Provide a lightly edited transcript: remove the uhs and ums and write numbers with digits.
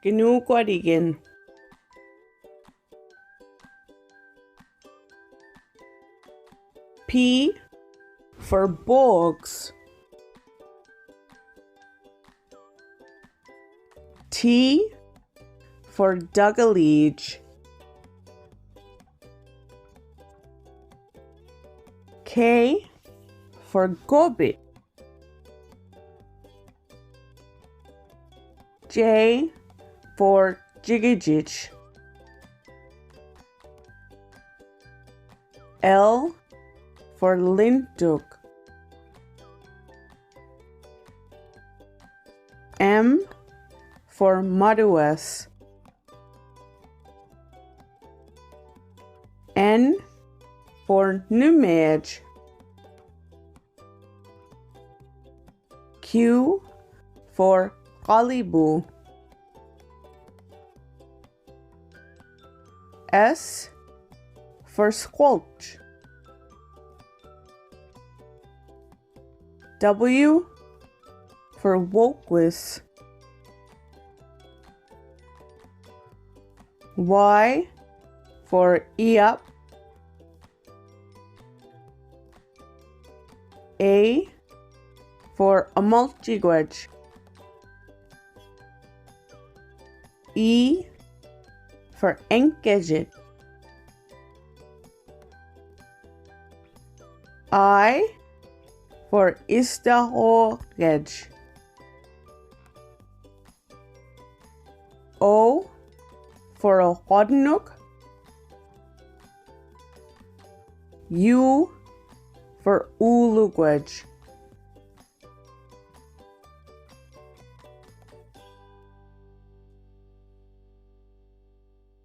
Knu'kwatiknn. P for bugs. T for Dugaleage. K for Gobbit. J for Jigijich. L for Lintuk. M for Maduas. N for Numage. Q for Qalibu. S for Squelch. W for Wokwis. Y for Eop. A for Amulchigwedge. E for Enkejit. I for Istahogedge. O for a Hodnook. U for Ulugwedge.